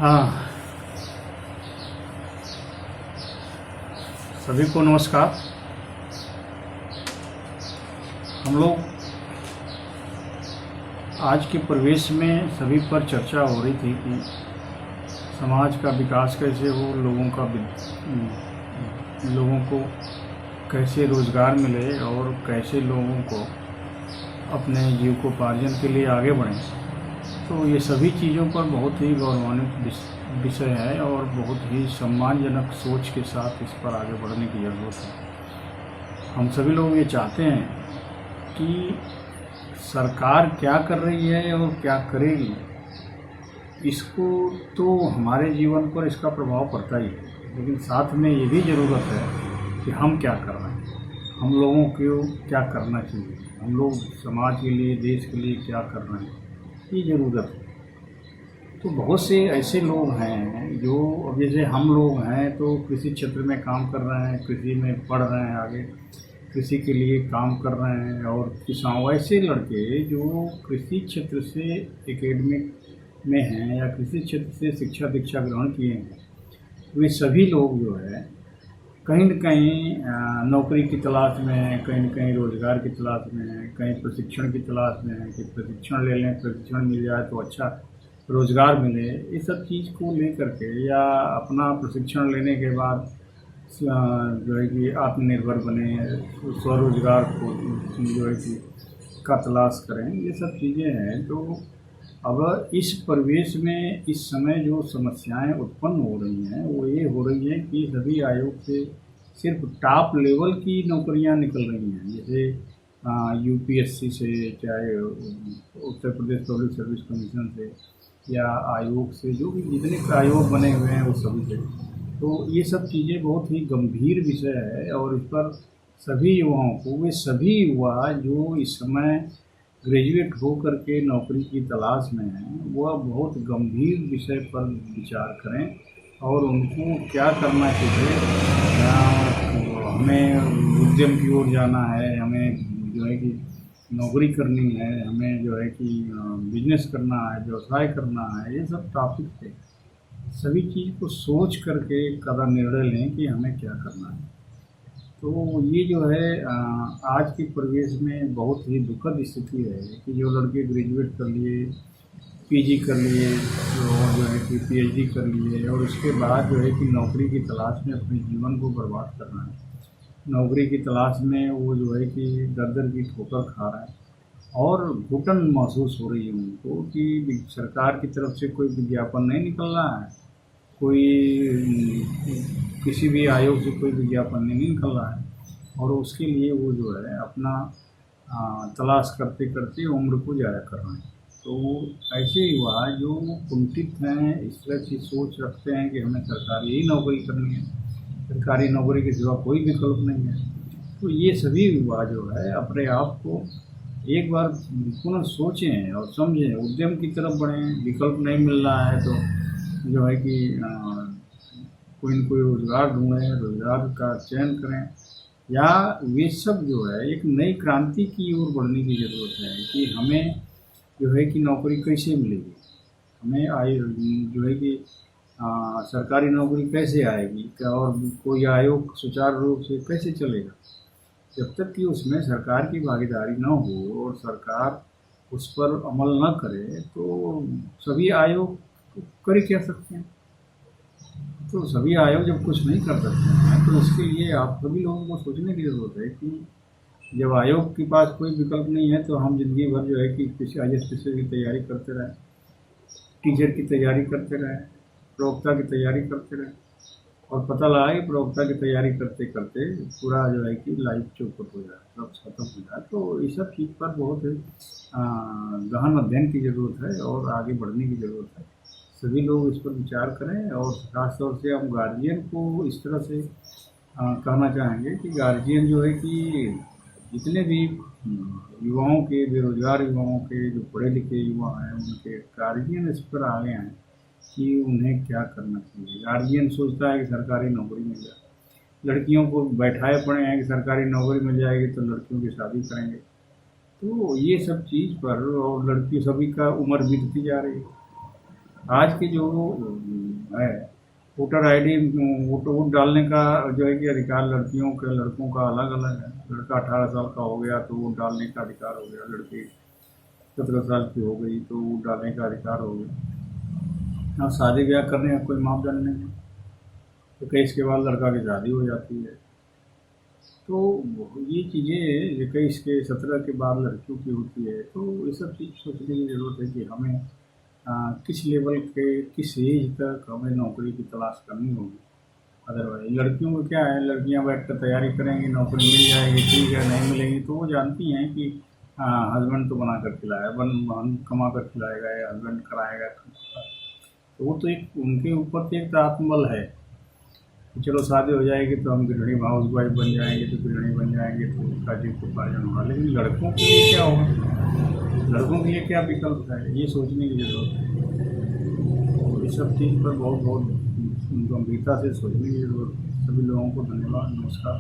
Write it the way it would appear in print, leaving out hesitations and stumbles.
हाँ, सभी को नमस्कार। हम लोग आज के परिवेश में सभी पर चर्चा हो रही थी कि समाज का विकास कैसे हो, लोगों को कैसे रोज़गार मिले और कैसे लोगों को अपने जीविकोपार्जन के लिए आगे बढ़ें। तो ये सभी चीज़ों पर बहुत ही गौरवान्वित विषय है और बहुत ही सम्मानजनक सोच के साथ इस पर आगे बढ़ने की ज़रूरत है। हम सभी लोग ये चाहते हैं कि सरकार क्या कर रही है और क्या करेगी, इसको तो हमारे जीवन पर इसका प्रभाव पड़ता ही है, लेकिन साथ में ये भी ज़रूरत है कि हम क्या कर रहे हैं, हम लोगों को क्या करना चाहिए, हम लोग समाज के लिए, देश के लिए क्या कर रहे हैं, ये ज़रूरत है। तो बहुत से ऐसे लोग हैं जो, अब जैसे हम लोग हैं तो कृषि क्षेत्र में काम कर रहे हैं, कृषि में पढ़ रहे हैं, आगे कृषि के लिए काम कर रहे हैं, और किसान ऐसे लड़के जो कृषि क्षेत्र से एकेडमिक में हैं या कृषि क्षेत्र से शिक्षा दीक्षा ग्रहण किए हैं, वे सभी लोग जो है कहीं न कहीं नौकरी की तलाश में हैं, कहीं न कहीं रोज़गार की तलाश में हैं, कहीं प्रशिक्षण की तलाश में हैं कि प्रशिक्षण ले लें, प्रशिक्षण मिल जाए तो अच्छा रोज़गार मिले। इस सब चीज़ को लेकर के या अपना प्रशिक्षण लेने के बाद जो है कि आत्मनिर्भर बने, स्वरोज़गार को जो है कि का तलाश करें, ये सब चीज़ें हैं। तो अब इस परिवेश में इस समय जो समस्याएं उत्पन्न हो रही हैं वो ये हो रही है कि सभी आयोग से सिर्फ टॉप लेवल की नौकरियां निकल रही हैं, जैसे यूपीएससी से, चाहे Uttar Pradesh public service commission से, या आयोग से, जो भी जितने आयोग बने हुए हैं वो सभी से। तो ये सब चीज़ें बहुत ही गंभीर विषय है और इस पर सभी युवाओं को, वे सभी युवा जो इस समय ग्रेजुएट हो करके नौकरी की तलाश में हैं, वह बहुत गंभीर विषय पर विचार करें और उनको क्या करना चाहिए। हमें उद्यम की ओर जाना है, हमें जो है कि नौकरी करनी है, हमें जो है कि बिजनेस करना है, व्यवसाय करना है, ये सब टॉपिक पे सभी चीज़ को सोच करके कदम निर्णय लें कि हमें क्या करना है। तो ये जो है आज के परिवेश में बहुत ही दुखद स्थिति है कि जो लड़के ग्रेजुएट कर लिए, पीजी कर लिए, जो है कि पीएचडी कर लिए, और उसके बाद जो है कि नौकरी की तलाश में अपने जीवन को बर्बाद कर रहे हैं। नौकरी की तलाश में वो जो है कि दर-दर की ठोकर खा रहे हैं और घुटन महसूस हो रही है उनको कि सरकार की तरफ से कोई विज्ञापन नहीं निकल रहा है, कोई किसी भी आयोग से कोई विज्ञापन नहीं निकल रहा है, और उसके लिए वो जो है अपना तलाश करते करते उम्र को ज़ाया कर रहे हैं। तो ऐसे युवा जो कुंठित हैं, इस तरह की सोच रखते हैं कि हमें सरकारी ही नौकरी करनी है, सरकारी नौकरी के सिवा कोई विकल्प नहीं है, तो ये सभी युवा जो है अपने आप को एक बार पुनः सोचें और समझें, उद्यम की तरफ बढ़ें। विकल्प नहीं मिल रहा है तो जो है कि कोई न कोई रोज़गार ढूंढें, रोज़गार का चयन करें, या वे सब जो है एक नई क्रांति की ओर बढ़ने की ज़रूरत है कि हमें जो है कि नौकरी कैसे मिलेगी, हमें जो है कि सरकारी नौकरी कैसे आएगी, और कोई आयोग सुचारू रूप से कैसे चलेगा। जब तक कि उसमें सरकार की भागीदारी न हो और सरकार उस पर अमल न करे तो सभी आयोग कर क्या सकते हैं। तो सभी आयोग जब कुछ नहीं कर सकते हैं तो उसके लिए आप सभी लोगों को सोचने की ज़रूरत है कि जब आयोग के पास कोई विकल्प नहीं है तो हम ज़िंदगी भर जो है कि किसी IAS की तैयारी करते रहें, टीचर की तैयारी करते रहें, प्रवक्ता की तैयारी करते रहें, और पता लगा कि प्रवक्ता की तैयारी करते करते पूरा जो है कि लाइफ चौपट हो जाए, सब खत्म हो जाए। तो इस सब चीज़ पर बहुत गहन अध्ययन की ज़रूरत है और आगे बढ़ने की ज़रूरत है। सभी लोग इस पर विचार करें, और ख़ास तौर से हम गार्जियन को इस तरह से कहना चाहेंगे कि गार्जियन जो है कि जितने भी युवाओं के, बेरोज़गार युवाओं के, जो पढ़े लिखे युवा हैं, उनके गार्जियन इस पर आगे आएँ कि उन्हें क्या करना चाहिए। गार्जियन सोचता है कि सरकारी नौकरी मिल जाए, लड़कियों को बैठाए पड़े हैं कि सरकारी नौकरी मिल जाएगी तो लड़कियों की शादी करेंगे। तो ये सब चीज़ पर, और लड़की सभी का उम्र बीतती जा रही है। आज की जो है वोटर आईडी, वोट डालने का जो है कि अधिकार लड़कियों के लड़कों का अलग अलग है। लड़का 18 साल का हो गया तो वोट डालने का अधिकार हो गया, लड़की 17 साल की हो गई तो वोट डालने का अधिकार हो गया। अब शादी ब्याह करने का कोई मापदंड नहीं है, तो 21 के बाद लड़का की शादी हो जाती है। तो ये चीज़ें 21 के 17 के बाद लड़कियों की होती है, तो ये सब चीज़ सोचने की ज़रूरत है कि हमें किस लेवल के किस एज तक हमें नौकरी की तलाश करनी होगी। अदरवाइज लड़कियों को क्या है, लड़कियां बैठ कर तैयारी करेंगी, नौकरी मिल जाएगी ठीक है, नहीं मिलेगी तो वो जानती हैं कि हस्बैंड तो बना कर खिलाया, बन कमा कर खिलाएगा या हस्बैंड कराएगा। तो वो तो एक उनके ऊपर तो एक आत्मबल है कि चलो शादी हो जाएगी तो हम गृहिणी हाउस वाइफ बन जाएंगे, तो गृहिणी बन जाएंगे तो उसका जीवित उपार्जन होगा। लेकिन लड़कों के लिए क्या होगा, लड़कों के लिए क्या विकल्प है, ये सोचने की जरूरत है। तो इस सब चीज़ पर बहुत बहुत गंभीरता से सोचने की जरूरत है। सभी लोगों को धन्यवाद, नमस्कार।